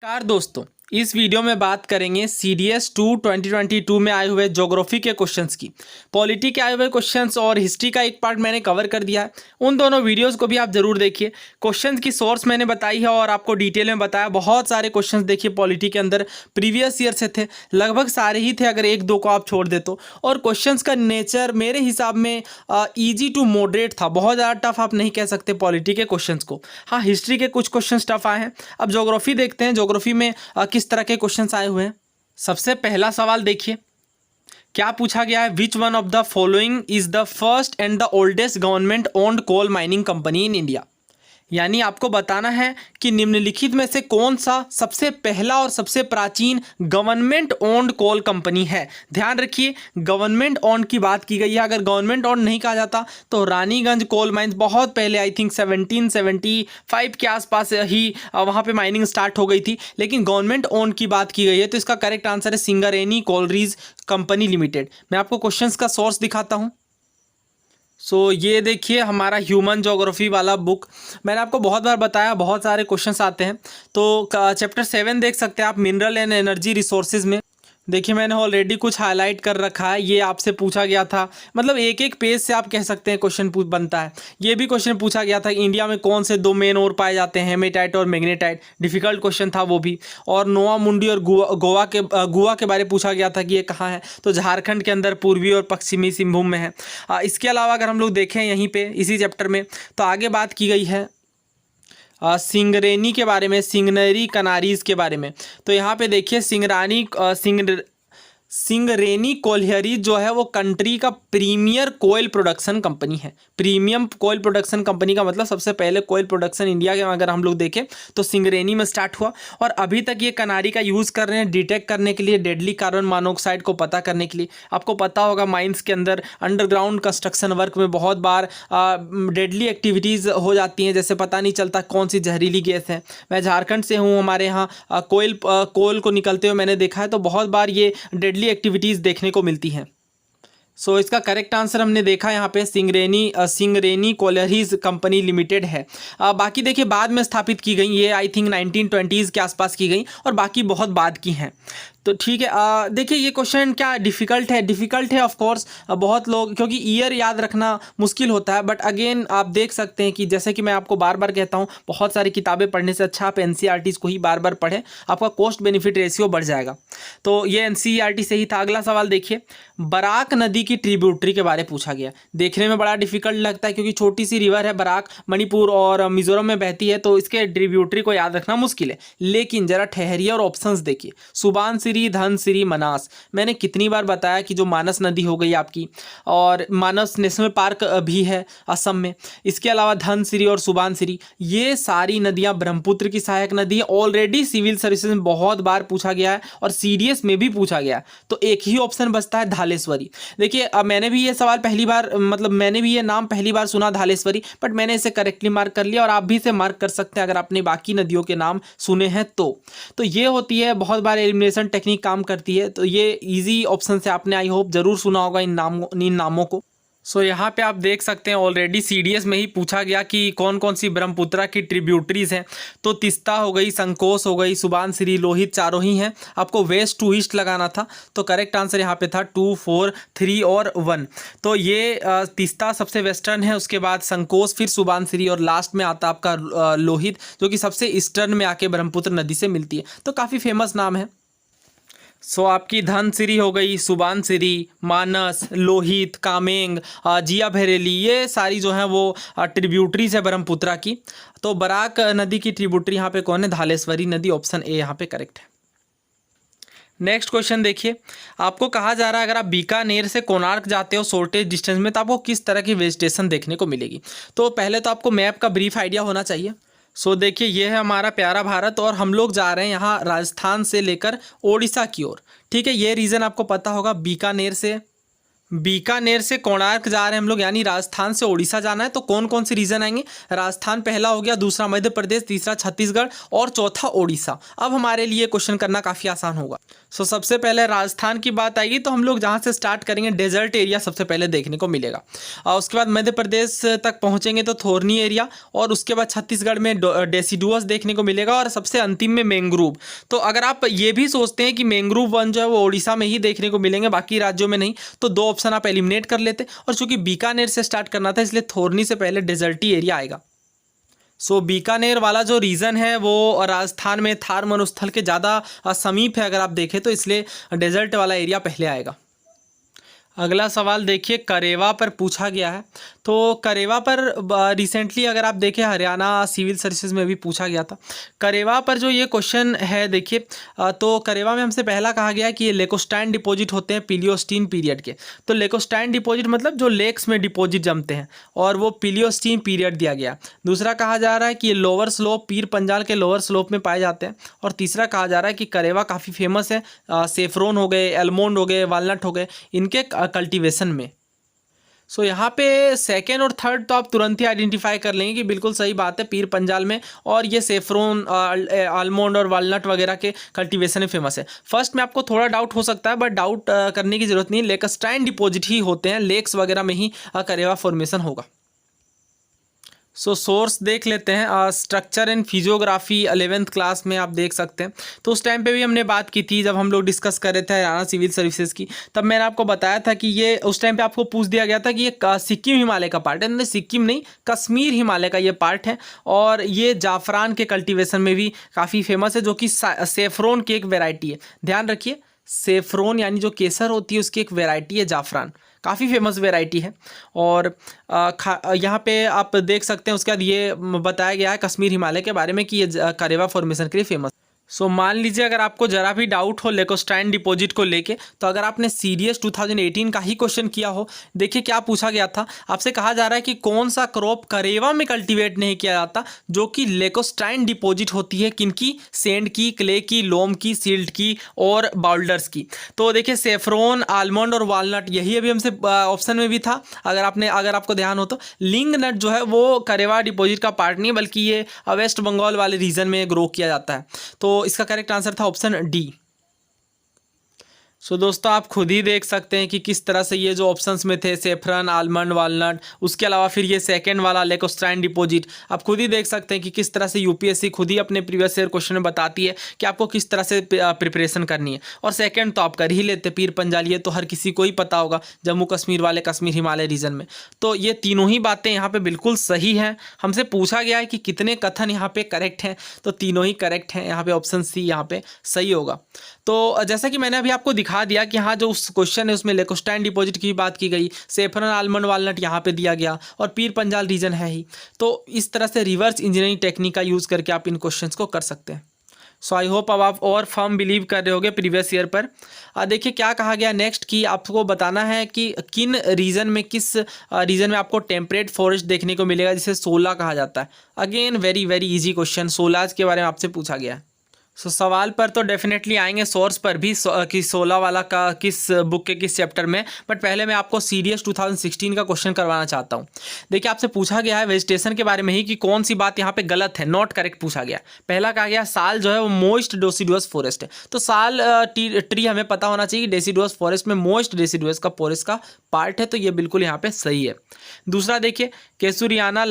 नमस्कार दोस्तों, इस वीडियो में बात करेंगे CDS 2 2022 में आए हुए ज्योग्राफी के क्वेश्चंस की। पॉलिटी के आए हुए क्वेश्चंस और हिस्ट्री का एक पार्ट मैंने कवर कर दिया है। उन दोनों वीडियोस को भी आप जरूर देखिए। क्वेश्चंस की सोर्स मैंने बताई है और आपको डिटेल में बताया। बहुत सारे क्वेश्चंस देखिए पॉलिटी के अंदर प्रीवियस ईयर से थे, लगभग सारे ही थे अगर एक दो को आप छोड़ दे तो। और क्वेश्चंस का नेचर मेरे हिसाब में ईजी टू मॉडरेट था, बहुत ज़्यादा टफ आप नहीं कह सकते पॉलिटी के क्वेश्चंस को। हाँ, हिस्ट्री के कुछ क्वेश्चन टफ आए हैं। अब ज्योग्राफी देखते हैं, ज्योग्राफी में किस तरह के क्वेश्चंस आए हुए हैं। सबसे पहला सवाल देखिए, क्या पूछा गया है। Which one of the following is the first and the oldest government owned coal mining company in India. यानी आपको बताना है कि निम्नलिखित में से कौन सा सबसे पहला और सबसे प्राचीन गवर्नमेंट ओन्ड कोल कंपनी है। ध्यान रखिए, गवर्नमेंट ओन्ड की बात की गई है। अगर गवर्नमेंट ओन्ड नहीं कहा जाता तो रानीगंज कोल माइंस बहुत पहले, आई थिंक 1775 के आसपास ही वहाँ पे माइनिंग स्टार्ट हो गई थी। लेकिन गवर्नमेंट ओन्ड की बात की गई है तो इसका करेक्ट आंसर है सिंगरेनी कोलरीज कंपनी लिमिटेड। मैं आपको क्वेश्चंस का सोर्स दिखाता हूँ। ये देखिए हमारा ह्यूमन ज्योग्राफी वाला बुक। मैंने आपको बहुत बार बताया, बहुत सारे क्वेश्चंस आते हैं। तो चैप्टर 7 देख सकते हैं आप, मिनरल एंड एनर्जी रिसोर्सेज में। देखिए मैंने ऑलरेडी कुछ हाईलाइट कर रखा है। ये आपसे पूछा गया था, मतलब एक एक पेज से आप कह सकते हैं क्वेश्चन बनता है। ये भी क्वेश्चन पूछा गया था, इंडिया में कौन से दो मेन ओर पाए जाते हैं, हेमेटाइट और मैग्नेटाइट। डिफिकल्ट क्वेश्चन था वो भी। और नोआ मुंडी और गोवा के बारे में पूछा गया था कि ये कहाँ है, तो झारखंड के अंदर पूर्वी और पश्चिमी सिंहभूम में है। इसके अलावा अगर हम लोग देखें यहीं पर इसी चैप्टर में, तो आगे बात की गई है सिंगरेनी के बारे में, सिंगनरी कनारीज के बारे में। तो यहाँ पे देखिए सिंगरेनी कोल्हरी जो है वो कंट्री का प्रीमियर कोयल प्रोडक्शन कंपनी है। प्रीमियम कोयल प्रोडक्शन कंपनी का मतलब सबसे पहले कोयल प्रोडक्शन इंडिया के अगर हम लोग देखें तो सिंगरेनी में स्टार्ट हुआ। और अभी तक ये कनारी का यूज़ कर रहे हैं डिटेक्ट करने के लिए, डेडली कार्बन मोनोऑक्साइड को पता करने के लिए। आपको पता होगा माइंस के अंदर अंडरग्राउंड कंस्ट्रक्शन वर्क में बहुत बार डेडली एक्टिविटीज़ हो जाती हैं, जैसे पता नहीं चलता कौन सी जहरीली गैस है। मैं झारखंड से हूँ, हमारे यहाँ कोयल को निकलते हुए मैंने देखा है, तो बहुत बार ये डेडली एक्टिविटीज देखने को मिलती हैं। इसका करेक्ट आंसर हमने देखा यहाँ पे सिंगरेनी कोलरीज कंपनी लिमिटेड है। बाकी देखिए बाद में स्थापित की गई, ये आई थिंक 1920s के आसपास की गई और बाकी बहुत बाद की हैं। तो ठीक है, देखिए ये क्वेश्चन क्या डिफ़िकल्ट है ऑफ कोर्स। बहुत लोग, क्योंकि ईयर याद रखना मुश्किल होता है, बट अगेन आप देख सकते हैं कि जैसे कि मैं आपको बार बार कहता हूँ, बहुत सारी किताबें पढ़ने से अच्छा आप NCERTs को ही बार बार पढ़ें, आपका कॉस्ट बेनिफिट रेशियो बढ़ जाएगा। तो ये NCERT से ही था। अगला सवाल देखिए, बराक नदी की ट्रिब्यूटरी के बारे में पूछा गया। देखने में बड़ा डिफिकल्ट लगता है क्योंकि छोटी सी रिवर है बराक, मणिपुर और मिजोरम में बहती है, तो इसके ट्रिब्यूटरी को याद रखना मुश्किल है। लेकिन जरा ठहरिए और ऑप्शंस देखिए, सुबानसिरी, धनसिरी, मनास। मैंने कितनी बार बताया कि जो मानस नदी हो गई आपकी, और मानस नेशनल पार्क भी है असम में। इसके अलावा धनसिरी और सुबानसिरी, ये सारी नदियां ब्रह्मपुत्र की सहायक नदी है। ऑलरेडी सिविल सर्विसेज में बहुत बार पूछा गया है और CDS में भी पूछा गया है। तो एक ही ऑप्शन बचता है धालेश्वरी। देखिए अब मैंने भी ये सवाल पहली बार, मतलब मैंने भी ये नाम पहली बार सुना धालेश्वरी, बट मैंने इसे करेक्टली मार्क कर लिया और आप भी इसे मार्क कर सकते हैं अगर आपने बाकी नदियों के नाम सुने हैं तो ये होती है, बहुत बार एलिमिनेशन टेक्निक काम करती है। तो ये इजी ऑप्शन से आपने आई होप जरूर सुना होगा इन नामों को। यहाँ पे आप देख सकते हैं ऑलरेडी CDS में ही पूछा गया कि कौन कौन सी ब्रह्मपुत्रा की ट्रिब्यूटरीज हैं। तो तिस्ता हो गई, संकोस हो गई, सुबानसिरी, लोहित, चारों ही हैं। आपको वेस्ट टू ईस्ट लगाना था, तो करेक्ट आंसर यहाँ पे था 2, 4, 3 और 1। तो ये तिस्ता सबसे वेस्टर्न है, उसके बाद संकोस, फिर सुबानसिरी और लास्ट में आता आपका लोहित, जो कि सबसे ईस्टर्न में आके ब्रह्मपुत्र नदी से मिलती है। तो काफ़ी फेमस नाम है। आपकी धनसिरी हो गई, सुबानसिरी, मानस, लोहित, कामेंग, जिया भैरेली, ये सारी जो हैं वो ट्रिब्यूटरीज है ब्रह्मपुत्रा की। तो बराक नदी की ट्रिब्यूटरी यहाँ पे कौन है, धालेश्वरी नदी। ऑप्शन ए यहाँ पे करेक्ट है। नेक्स्ट क्वेश्चन देखिए, आपको कहा जा रहा है अगर आप बीकानेर से कोणार्क जाते हो शॉर्टेज डिस्टेंस में, तो आपको किस तरह की वेजिटेशन देखने को मिलेगी। तो पहले तो आपको मैप का ब्रीफ आइडिया होना चाहिए। देखिए ये है हमारा प्यारा भारत और हम लोग जा रहे हैं यहाँ राजस्थान से लेकर ओडिशा की ओर। ठीक है, ये रीज़न आपको पता होगा, बीकानेर से बीकानेर से कोणार्क जा रहे हैं हम लोग, यानी राजस्थान से उड़ीसा जाना है। तो कौन कौन से रीजन आएंगे? राजस्थान पहला हो गया, दूसरा मध्य प्रदेश, तीसरा छत्तीसगढ़ और चौथा उड़ीसा। अब हमारे लिए क्वेश्चन करना काफ़ी आसान होगा। सबसे पहले राजस्थान की बात आएगी तो हम लोग जहाँ से स्टार्ट करेंगे डेजर्ट एरिया सबसे पहले देखने को मिलेगा, और उसके बाद मध्य प्रदेश तक पहुँचेंगे तो थोरनी एरिया, और उसके बाद छत्तीसगढ़ में डेसिडुअस देखने को मिलेगा, और सबसे अंतिम में मैंग्रोव। तो अगर आप ये भी सोचते हैं कि मैंग्रोव वन जो है वो उड़ीसा में ही देखने को मिलेंगे, बाकी राज्यों में नहीं, तो दो ऑप्शन आप एलिमिनेट कर लेते। और चूंकि बीकानेर से स्टार्ट करना था इसलिए थोरनी से पहले डेजर्टी एरिया आएगा। बीकानेर वाला जो रीजन है वो राजस्थान में थार मरुस्थल के ज़्यादा समीप है अगर आप देखें तो, इसलिए डेजर्ट वाला एरिया पहले आएगा। अगला सवाल देखिए, करेवा पर पूछा गया है। तो करेवा पर रिसेंटली अगर आप देखें हरियाणा सिविल सर्विसेज में भी पूछा गया था। करेवा पर जो ये क्वेश्चन है देखिए, तो करेवा में हमसे पहला कहा गया है कि ये लेकोस्टाइन डिपॉजिट होते हैं पिलियोस्टीन पीरियड के। तो लेकोस्टाइन डिपॉजिट मतलब जो लेक्स में डिपॉजिट जमते हैं, और वो पिलियोस्टीन पीरियड दिया गया। दूसरा कहा जा रहा है कि ये लोअर स्लोप, पीर पंजाल के लोअर स्लोप में पाए जाते हैं। और तीसरा कहा जा रहा है कि करेवा काफ़ी फेमस है सेफ्रोन हो गए, एलमोंड हो गए, वालनट हो गए, इनके कल्टीवेशन में। यहाँ पे सेकेंड और थर्ड तो आप तुरंत ही आइडेंटिफाई कर लेंगे कि बिल्कुल सही बात है, पीर पंजाल में, और ये सेफ्रोन, आलमंड और वालनट वगैरह के कल्टीवेशन में फेमस है। फर्स्ट में आपको थोड़ा डाउट हो सकता है, बट डाउट करने की जरूरत नहीं, लेकस्टाइन डिपॉजिट ही होते हैं, लेक्स वगैरह में ही करेवा फॉर्मेशन होगा। सोर्स देख लेते हैं, structure and physiography 11th class में आप देख सकते हैं। तो उस टाइम पे भी हमने बात की थी, जब हम लोग डिस्कस कर रहे थे हरियाणा सिविल सर्विसेज की, तब मैंने आपको बताया था कि ये उस टाइम पे आपको पूछ दिया गया था कि ये सिक्किम हिमालय का पार्ट है। सिक्किम नहीं, कश्मीर हिमालय का ये पार्ट है, और ये जाफरान के कल्टिवेशन में भी काफ़ी फेमस है, जो कि सेफ्रोन की एक वेराइटी है। ध्यान रखिए, सेफ्रोन यानी जो केसर होती है उसकी एक वेराइटी है जाफरान, काफ़ी फेमस वेराइटी है। और यहाँ पे आप देख सकते हैं, उसके बाद ये बताया गया है कश्मीर हिमालय के बारे में कि ये करेवा फॉर्मेशन के लिए फेमस। मान लीजिए अगर आपको जरा भी डाउट हो लेकोस्टाइन डिपॉजिट को लेके, तो अगर आपने सीडीएस 2018 का ही क्वेश्चन किया हो, देखिए क्या पूछा गया था। आपसे कहा जा रहा है कि कौन सा क्रॉप करेवा में कल्टीवेट नहीं किया जाता जो कि लेकोस्टाइन डिपॉजिट होती है, किनकी? सैंड की, क्ले की, लोम की, सिल्ट की और बाउल्डर्स की। तो देखिए सेफ्रोन, आलमंड और वालनट, यही अभी हमसे ऑप्शन में भी था, अगर आपको ध्यान हो तो। लिंग नट जो है वो करेवा डिपॉजिट का पार्ट नहीं है, बल्कि ये वेस्ट बंगाल वाले रीजन में ग्रो किया जाता है। तो इसका करेक्ट आंसर था ऑप्शन डी। दोस्तों आप खुद ही देख सकते हैं कि किस तरह से ये जो ऑप्शंस में थे, सेफ्रन, आलमंड, वालनट, उसके अलावा फिर ये सेकंड वाला लेकोस्टाइन डिपॉजिट, आप खुद ही देख सकते हैं कि किस तरह से यूपीएससी खुद ही अपने प्रीवियस ईयर क्वेश्चन में बताती है कि आपको किस तरह से प्रिपरेशन करनी है। और सेकंड तो आप कर ही लेते, पीर पंजाल, ये तो हर किसी को ही पता होगा, जम्मू कश्मीर वाले कश्मीर हिमालय रीजन में। तो ये तीनों ही बातें यहाँ पे बिल्कुल सही हैं। हमसे पूछा गया है कि कितने कथन यहाँ पे करेक्ट हैं, तो तीनों ही करेक्ट हैं। यहाँ पे ऑप्शन सी यहाँ पे सही होगा। तो जैसा कि मैंने अभी आपको दिखा दिया कि हाँ जो उस क्वेश्चन है उसमें लेकोस्टाइन डिपॉजिट की बात की गई, सेफ्रन, आलमंड, वालनट यहाँ पे दिया गया, और पीर पंजाल रीजन है ही। तो इस तरह से रिवर्स इंजीनियरिंग टेक्निक का यूज़ करके आप इन क्वेश्चंस को कर सकते हैं। आई होप अब आप और फर्म बिलीव कर रहे होगे प्रीवियस ईयर पर। देखिए क्या कहा गया नेक्स्ट, कि आपको बताना है कि किन रीजन में, किस रीजन में आपको टेम्परेट फॉरेस्ट देखने को मिलेगा, जिसे सोला कहा जाता है। Again very very easy question, सोलाज के बारे में आपसे पूछा गया है। सवाल पर तो डेफिनेटली आएंगे, सोर्स पर भी कि 16 वाला का किस बुक के किस चैप्टर में। बट पहले मैं आपको सीडीएस 2016 का क्वेश्चन करवाना चाहता हूँ। देखिए आपसे पूछा गया है वेजिटेशन के बारे में ही, कि कौन सी बात यहाँ पे गलत है, नॉट करेक्ट पूछा गया। पहला कहा गया साल जो है वो मोइस्ट डेसिडुअस फॉरेस्ट है। तो साल ट्री हमें पता होना चाहिए, डेसिडुअस फॉरेस्ट में मोइस्ट डेसिडुअस का फॉरेस्ट का पार्ट है, तो ये बिल्कुल यहाँ पे सही है। दूसरा देखिए casuarina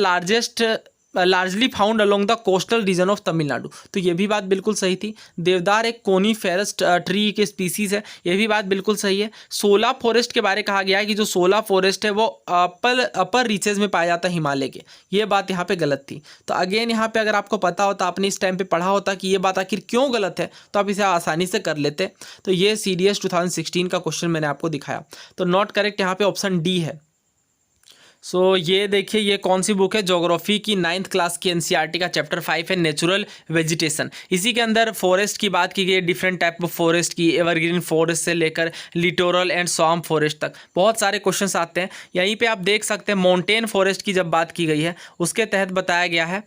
largely found along the coastal region of Tamil Nadu, तो ये भी बात बिल्कुल सही थी। देवदार एक कोनीफेरस ट्री के स्पीसीज है, ये भी बात बिल्कुल सही है। सोला फॉरेस्ट के बारे कहा गया है कि जो सोला फॉरेस्ट है वो अपर रीचेज में पाया जाता है हिमालय के, ये बात यहाँ पे गलत थी। तो अगेन यहाँ पे अगर आपको पता होता, आपने इस टाइम पे पढ़ा होता कि ये बात आखिर क्यों गलत है, तो आप इसे आसानी से कर लेते। तो ये सीडीएस 2016 का क्वेश्चन मैंने आपको दिखाया। तो नॉट करेक्ट यहाँ पे ऑप्शन डी है। सो ये देखिए, ये कौन सी बुक है, ज्योग्राफी की 9th क्लास की एनसीईआरटी का चैप्टर 5 है नेचुरल वेजिटेशन। इसी के अंदर फॉरेस्ट की बात की गई है, डिफरेंट टाइप ऑफ फॉरेस्ट की, एवरग्रीन फॉरेस्ट से लेकर लिटोरल एंड स्वाम्प फॉरेस्ट तक बहुत सारे क्वेश्चंस आते हैं। यहीं पे आप देख सकते हैं माउंटेन फॉरेस्ट की जब बात की गई है उसके तहत बताया गया है।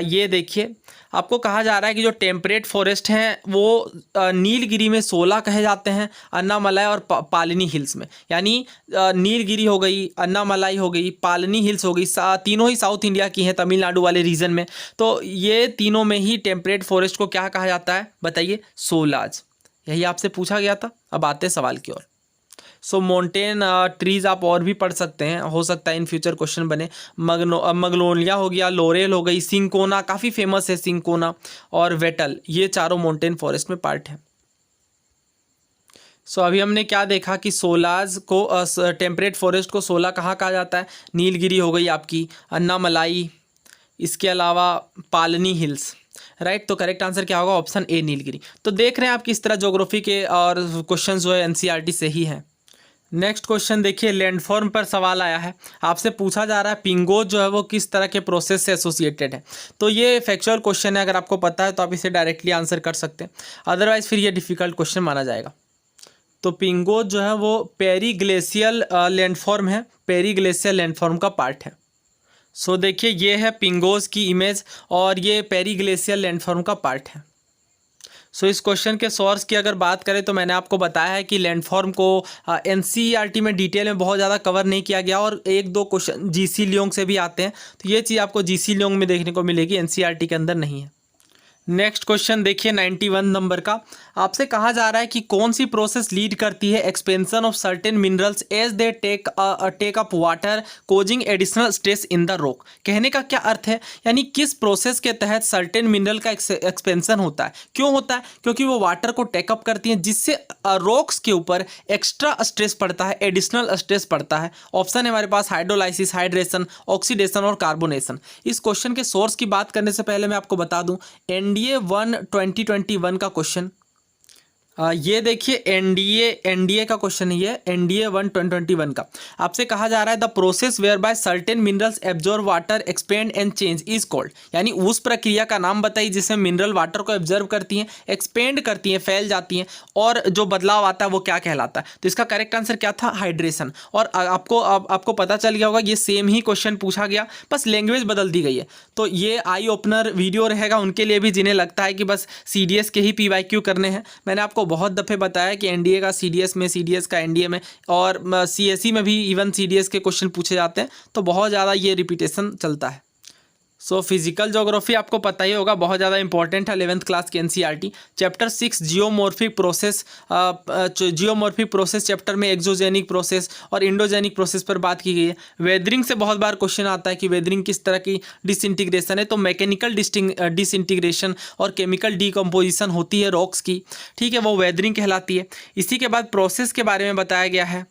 ये देखिए, आपको कहा जा रहा है कि जो टेम्परेट फॉरेस्ट हैं वो नीलगिरी में 16 कहे जाते हैं, अन्नामलाई और पालनी हिल्स में, यानी नीलगिरी हो गई, अन्नामलाई हो गई, पालनी हिल्स हो गई, तीनों ही साउथ इंडिया की हैं, तमिलनाडु वाले रीजन में। तो ये तीनों में ही टेम्परेट फॉरेस्ट को क्या कहा जाता है बताइए, सोलाज। यही आपसे पूछा गया था। अब आते हैं सवाल की ओर। सो माउंटेन ट्रीज आप और भी पढ़ सकते हैं, हो सकता है इन फ्यूचर क्वेश्चन बने। मगनोलिया हो गया, लोरेल हो गई, सिंकोना काफ़ी फेमस है, सिंकोना और वेटल, ये चारों माउंटेन फॉरेस्ट में पार्ट है। सो अभी हमने क्या देखा कि सोलाज को टेम्परेट फॉरेस्ट को सोला कहाँ कहा जाता है, नीलगिरी हो गई आपकी, अन्नामलाई, इसके अलावा पालनी हिल्स, राइट। तो करेक्ट आंसर क्या होगा, ऑप्शन ए नीलगिरी। तो देख रहे हैं आप किस तरह ज्योग्राफी के और क्वेश्चन जो है एनसीईआरटी से ही है। नेक्स्ट क्वेश्चन देखिए, लैंडफॉर्म पर सवाल आया है, आपसे पूछा जा रहा है पिंगोज जो है वो किस तरह के प्रोसेस से एसोसिएटेड है। तो ये फैक्चुअल क्वेश्चन है, अगर आपको पता है तो आप इसे डायरेक्टली आंसर कर सकते हैं, अदरवाइज फिर ये डिफिकल्ट क्वेश्चन माना जाएगा। तो पिंगोज जो है वो पेरीग्लेशियल लैंडफॉर्म है, पेरीग्लेशियल लैंडफॉर्म का पार्ट है। सो देखिए, ये है पिंगोज की इमेज और ये पेरीग्लेशियल लैंडफॉर्म का पार्ट है। सो इस क्वेश्चन के सोर्स की अगर बात करें तो मैंने आपको बताया है कि लैंडफॉर्म को एनसीईआरटी में डिटेल में बहुत ज़्यादा कवर नहीं किया गया और एक दो क्वेश्चन जीसी लियोंग से भी आते हैं, तो ये चीज़ आपको जीसी लियोंग में देखने को मिलेगी, एनसीईआरटी के अंदर नहीं है। नेक्स्ट क्वेश्चन देखिए 91 नंबर का, आपसे कहा जा रहा है कि कौन सी प्रोसेस लीड करती है expansion of certain minerals as they take up water causing additional stress in the rock. कहने का क्या अर्थ है, यानी किस प्रोसेस के तहत सर्टेन मिनरल का एक्सपेंशन होता है, क्यों होता है, क्योंकि वो वाटर को टेकअप करती हैं जिससे रॉक्स के ऊपर एक्स्ट्रा स्ट्रेस पड़ता है, एडिशनल स्ट्रेस पड़ता है। ऑप्शन है हमारे पास हाइड्रोलाइसिस, हाइड्रेशन, ऑक्सीडेशन और कार्बोनेशन। इस क्वेश्चन के सोर्स की बात करने से पहले मैं आपको बता दूं, एनडीए 1 2021 का क्वेश्चन, ये देखिए एनडीए का क्वेश्चन है, ये एनडीए 1 2021 का। आपसे कहा जा रहा है the process whereby certain minerals absorb water expand and change is called, यानी उस प्रक्रिया का नाम बताइए जिसमें मिनरल वाटर को एब्जॉर्ब करती हैं, एक्सपेंड करती हैं, फैल जाती हैं, और जो बदलाव आता है वो क्या कहलाता है। तो इसका करेक्ट आंसर क्या था, हाइड्रेशन। और आपको पता चल गया होगा ये सेम ही क्वेश्चन पूछा गया, बस लैंग्वेज बदल दी गई है। तो ये आई ओपनर वीडियो रहेगा उनके लिए भी जिन्हें लगता है कि बस सीडीएस के ही पीवाईक्यू करने हैं। मैंने आपको बहुत दफ़े बताया कि एनडीए का सीडीएस में, सीडीएस का एनडीए में, और सीएसई में भी इवन सीडीएस के क्वेश्चन पूछे जाते हैं, तो बहुत ज़्यादा ये रिपीटेशन चलता है। सो फिजिकल ज्योग्राफी आपको पता ही होगा, बहुत ज़्यादा इंपॉर्टेंट है 11th क्लास की NCERT. Chapter 6 geomorphic process, geomorphic process chapter में एक्सोजेनिक प्रोसेस और इंडोजेनिक प्रोसेस पर बात की गई है। वेदरिंग से बहुत बार क्वेश्चन आता है कि वेदरिंग किस तरह की डिसइंटीग्रेशन है, तो मैकेनिकल डिसइंटीग्रेशन और केमिकल डीकम्पोजिशन होती है रॉक्स की, ठीक है, वो वेदरिंग कहलाती है। इसी के बाद प्रोसेस के बारे में बताया गया है।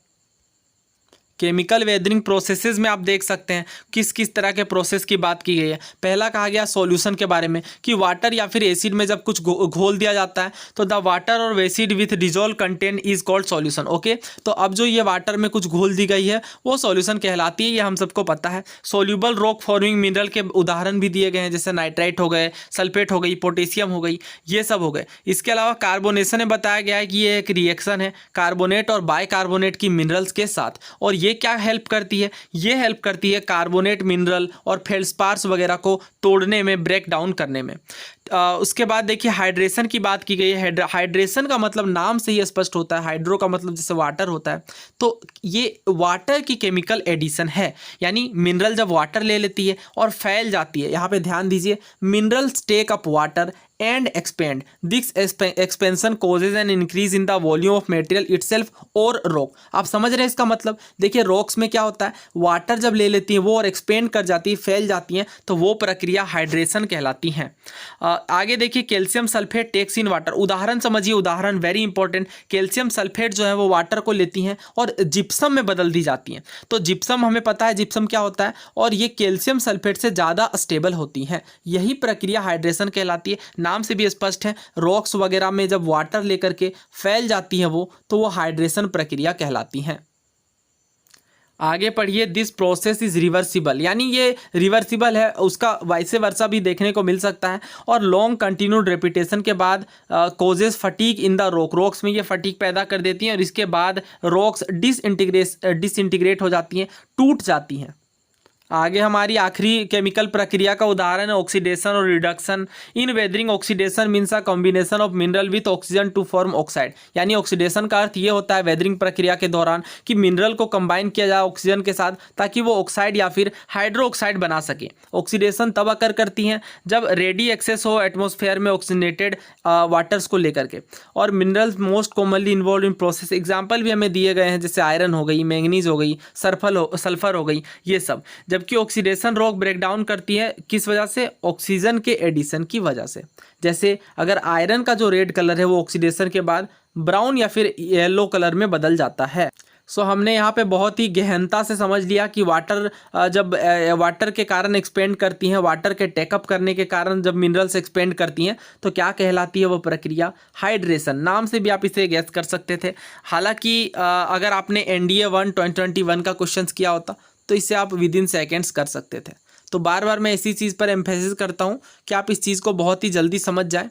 केमिकल वेदरिंग प्रोसेसेस में आप देख सकते हैं किस किस तरह के प्रोसेस की बात की गई है। पहला कहा गया सॉल्यूशन के बारे में कि वाटर या फिर एसिड में जब कुछ घोल दिया जाता है तो द वाटर और acid with dissolve content is called solution. Okay, तो अब जो ये वाटर में कुछ घोल दी गई है वो सॉल्यूशन कहलाती है, ये हम सबको पता है। सोल्यूबल रॉक फॉर्मिंग मिनरल के उदाहरण भी दिए गए हैं, जैसे नाइट्राइट हो गए, सल्फेट हो गई, पोटेशियम हो गई, ये सब हो गए। इसके अलावा कार्बोनेशन में बताया गया है कि ये एक रिएक्शन है कार्बोनेट और बाइकार्बोनेट की मिनरल्स के साथ, और ये क्या हेल्प करती है, ये हेल्प करती है कार्बोनेट मिनरल और फेल्सपार्स वगैरह को तोड़ने में, ब्रेक डाउन करने में। उसके बाद देखिए हाइड्रेशन की बात की गई है। हाइड्रेशन का मतलब नाम से ही स्पष्ट होता है, हाइड्रो का मतलब जैसे वाटर होता है, तो ये वाटर की केमिकल एडिशन है, यानी मिनरल जब वाटर ले लेती है और फैल जाती है, यहाँ पे ध्यान दीजिए, minerals take up water and expand. This expansion causes an increase in the volume of material itself or rock. आप समझ रहे हैं इसका मतलब, देखिए रॉक्स में क्या होता है, वाटर जब ले लेती है वो और एक्सपेंड कर जाती है, फैल जाती हैं, तो वो प्रक्रिया हाइड्रेशन कहलाती है। आगे देखिए calcium sulphate takes in water, उदाहरण समझिए, उदाहरण वेरी इंपॉर्टेंट। कैल्शियम सल्फेट जो है वो वाटर को लेती हैं और जिप्सम में बदल दी जाती हैं। तो जिप्सम हमें पता है जिप्सम क्या होता है, और ये कैल्शियम सल्फेट से ज़्यादा स्टेबल होती हैं, यही प्रक्रिया हाइड्रेशन कहलाती है। नाम से भी स्पष्ट है, रॉक्स वगैरह में जब वाटर लेकर के फैल जाती है वो, तो वो हाइड्रेशन प्रक्रिया कहलाती हैं। आगे पढ़िए, दिस प्रोसेस इज रिवर्सिबल, यानी ये रिवर्सिबल है, उसका वाइसे वर्सा भी देखने को मिल सकता है। और लॉन्ग कंटिन्यूड रेपिटेशन के बाद causes fatigue in the rocks में ये फटीक पैदा कर देती हैं और इसके बाद रॉक्स डिसइंटीग्रेट हो जाती हैं, टूट जाती हैं। आगे हमारी आखिरी केमिकल प्रक्रिया का उदाहरण है ऑक्सीडेशन और reduction. In weathering oxidation means a combination of mineral with oxygen to form oxide, यानी ऑक्सीडेशन का अर्थ ये होता है वेदरिंग प्रक्रिया के दौरान कि मिनरल को कंबाइन किया जाए ऑक्सीजन के साथ ताकि वो ऑक्साइड या फिर हाइड्रो ऑक्साइड बना सके। ऑक्सीडेशन तब अकर करती हैं जब रेडी एक्सेस हो एटमॉस्फेयर में ऑक्सीजनेटेड वाटर्स को लेकर के। और minerals most commonly involve in process, example भी हमें दिए गए हैं, जैसे आयरन हो गई, मैंगनीज हो गई, सल्फर हो गई, ये सब। जबकि ऑक्सीडेशन रॉक ब्रेक डाउन करती है किस वजह से? ऑक्सीजन के एडिशन की वजह से। जैसे अगर आयरन का जो रेड कलर है वो ऑक्सीडेशन के बाद ब्राउन या फिर येलो कलर में बदल जाता है। सो हमने यहाँ पे बहुत ही गहनता से समझ लिया कि वाटर जब वाटर के कारण एक्सपेंड करती हैं, वाटर के टेकअप करने के कारण जब मिनरल्स एक्सपेंड करती हैं तो क्या कहलाती है वो प्रक्रिया? हाइड्रेशन। नाम से भी आप इसे गैस कर सकते थे। हालांकि अगर आपने NDA 1 2021 का क्वेश्चन किया होता तो इसे आप विद इन सेकेंड्स कर सकते थे। तो बार बार मैं इसी चीज़ पर एम्फेसिस करता हूँ कि आप इस चीज़ को बहुत ही जल्दी समझ जाएं।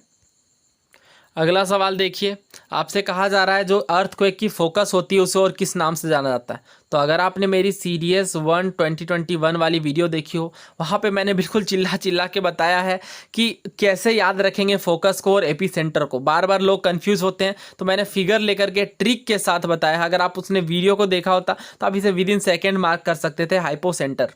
अगला सवाल देखिए, आपसे कहा जा रहा है जो अर्थक्वेक की फोकस होती है उसे और किस नाम से जाना जाता है? तो अगर आपने मेरी CDS 1 2021 वाली वीडियो देखी हो, वहाँ पे मैंने बिल्कुल चिल्ला चिल्ला के बताया है कि कैसे याद रखेंगे फोकस को और एपी सेंटर को। बार बार लोग कंफ्यूज होते हैं तो मैंने फिगर लेकर के ट्रिक के साथ बताया है। अगर आप उसने वीडियो को देखा होता तो आप इसे विद इन सेकेंड मार्क कर सकते थे, हाइपो सेंटर।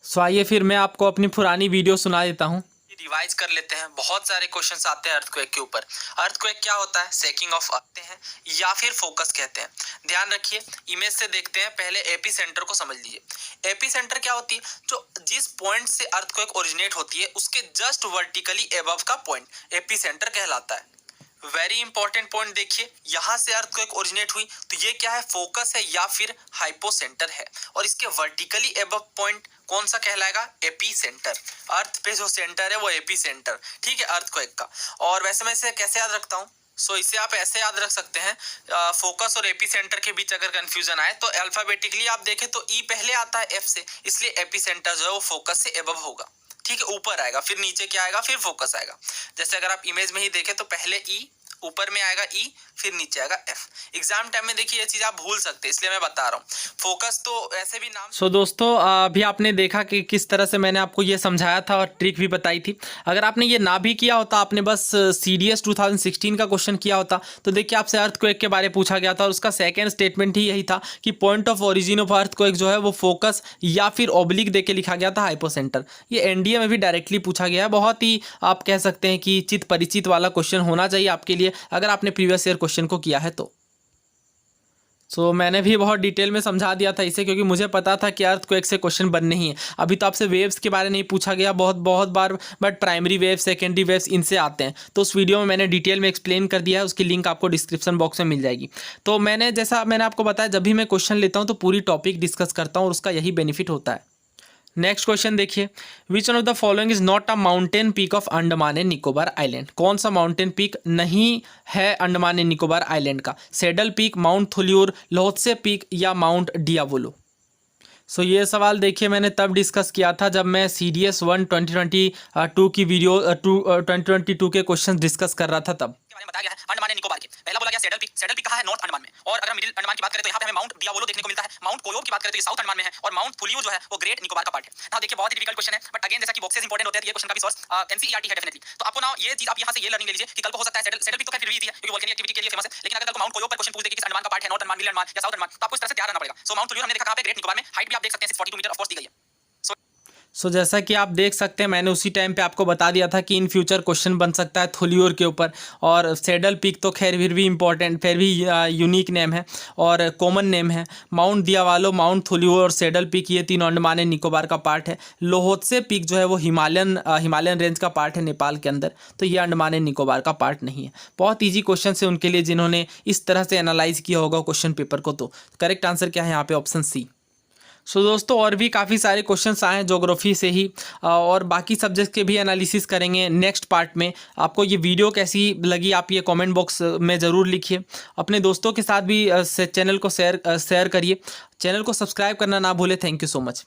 सो आइए फिर मैं आपको अपनी पुरानी वीडियो सुना देता हूँ, रिवाइज कर लेते हैं। बहुत सारे क्वेश्चंस आते हैं अर्थक्वेक के ऊपर। अर्थक्वेक क्या होता है? शेकिंग ऑफ अर्थ हैं या फिर फोकस कहते हैं। ध्यान रखिए, इमेज से देखते हैं। पहले एपी सेंटर को समझ लीजिए। एपी सेंटर क्या होती है? जो जिस पॉइंट से अर्थक्वेक ओरिजिनेट होती है उसके जस्ट वर्टिकली एबव का पॉइंट एपी सेंटर कहलाता है। वेरी इंपॉर्टेंट पॉइंट देखिए, यहां से अर्थक्वेक ओरिजिनेट हुई तो ये क्या है? फोकस है या फिर हाइपोसेंटर है। और इसके वर्टिकली एबव पॉइंट कौन सा कहलाएगा? AP centre. अर्थ पे जो सेंटर है वो एपी सेंटर, ठीक है, अर्थक्वेक का। और वैसे मैं इसे कैसे याद रखता हूँ? सो इसे आप ऐसे याद रख सकते हैं, फोकस और एपी सेंटर के बीच अगर कंफ्यूजन आए तो अल्फाबेटिकली आप देखें तो ई पहले आता है एफ से, इसलिए एपी सेंटर जो है वो फोकस से एबव होगा, ठीक है, ऊपर आएगा, फिर नीचे क्या आएगा? फिर फोकस आएगा। जैसे अगर आप इमेज में ही देखें तो पहले ई, ऊपर में आएगा ई, फिर नीचे आएगा एफ। एग्जाम टाइम में देखिए ये चीज आप भूल सकते हैं, इसलिए मैं बता रहा हूँ। फोकस तो ऐसे भी नाम। सो दोस्तों, अभी आपने देखा कि किस तरह से मैंने आपको ये समझाया था और ट्रिक भी बताई थी। अगर आपने ये ना भी किया होता, आपने बस CDS 2016 का क्वेश्चन किया होता तो देखिए आपसे अर्थक्वेक के बारे में पूछा गया था और उसका सेकेंड स्टेटमेंट ही यही था कि point of origin of earthquake जो है वो फोकस या फिर ऑब्लिक देके लिखा गया था, हाइपोसेंटर। ये NDA में भी डायरेक्टली पूछा गया है। बहुत ही आप कह सकते हैं कि चित परिचित वाला क्वेश्चन होना चाहिए आपके लिए अगर आपने प्रीवियस ईयर क्वेश्चन को किया है तो। सो मैंने भी बहुत डिटेल में समझा दिया था इसे, क्योंकि मुझे पता था कि अर्थक्वेक से क्वेश्चन बनने ही है। अभी तो आपसे वेव्स के बारे में नहीं पूछा गया बहुत बार, but primary waves, secondary waves इनसे आते हैं। तो उस वीडियो में मैंने डिटेल में एक्सप्लेन कर दिया है, उसकी लिंक आपको डिस्क्रिप्शन बॉक्स में मिल जाएगी। तो मैंने आपको बताया, जब भी मैं क्वेश्चन लेता हूँ तो पूरी टॉपिक डिस्कस करता हूँ और उसका यही बेनिफिट होता है। नेक्स्ट क्वेश्चन देखिए, विच one of the following is not a mountain peak of Andaman and Nicobar island? कौन सा माउंटेन पीक नहीं है अंडमान एंड निकोबार आइलैंड का? Saddle peak, mount थुलियोर, Lhotse peak या माउंट डियावोलो? सो ये सवाल देखिए मैंने तब डिस्कस किया था जब मैं CDS 1 2022 की वीडियो 2022 के क्वेश्चन डिस्कस कर रहा था तब बताया गया है अंडमान एंड निकोबार के। पहला बोला गया सेडल पीक कहाँ है? नॉर्थ अंडमान में। और अगर मिडिल अंडमान की बात करें तो यहाँ पे हमें माउंट डियावोलो देखने को मिलता है। माउंट कोयोब की बात करें तो ये साउथ अंडमान में है और माउंट फुलियो जो है वो ग्रेट निकोबार का पार्ट है। ना देखिए बहुत ही डिफिकल्ट क्वेश्चन है, बट अगेन जैसा कि बॉक्सेस इंपॉर्टेंट होते हैं, ये क्वेश्चन का भी सोर्स NCERT है डेफिनेटली। तो आपको ना ये चीज आप यहाँ से ये लर्निंग ले लीजिए कि कल को हो सकता है सेडल पीक तो फिर भी इजी है क्योंकि वोल्केनिक एक्टिविटी के लिए फेमस है, लेकिन अगर कल को माउंट कोयोब पर क्वेश्चन पूछ दे कि किस अंडमान का पार्ट है, नॉर्थ अंडमान, मिडिल अंडमान या साउथ अंडमान, तो आपको इस तरह से तैयार रहना पड़ेगा। सो माउंट फुलियो हमने देखा कहाँ पे? ग्रेट निकोबार में। हाइट भी आप देख सकते हैं 642 मीटर ऑफ कोर्स दी गई है। सो जैसा कि आप देख सकते हैं मैंने उसी टाइम पे आपको बता दिया था कि इन फ्यूचर क्वेश्चन बन सकता है थुलियोर के ऊपर। और सेडल पीक तो खैर फिर भी इंपॉर्टेंट, फिर भी यूनिक नेम है और कॉमन नेम है। माउंट दियावालो, माउंट थुलियोर और सेडल पीक ये तीनों अंडमान एंड निकोबार का पार्ट है। लोहोत्से पीक जो है वो हिमालयन रेंज का पार्ट है नेपाल के अंदर, तो ये अंडमान एंड निकोबार का पार्ट नहीं है। बहुत ईजी क्वेश्चन है उनके लिए जिन्होंने इस तरह से एनालाइज किया होगा क्वेश्चन पेपर को। तो करेक्ट आंसर क्या है यहाँ पे? Option C. सो दोस्तों और भी काफ़ी सारे क्वेश्चंस आए हैं ज्योग्राफी से ही, और बाकी सब्जेक्ट के भी एनालिसिस करेंगे नेक्स्ट पार्ट में। आपको ये वीडियो कैसी लगी आप ये कमेंट बॉक्स में ज़रूर लिखिए। अपने दोस्तों के साथ भी चैनल को शेयर करिए। चैनल को सब्सक्राइब करना ना भूले। Thank you so much.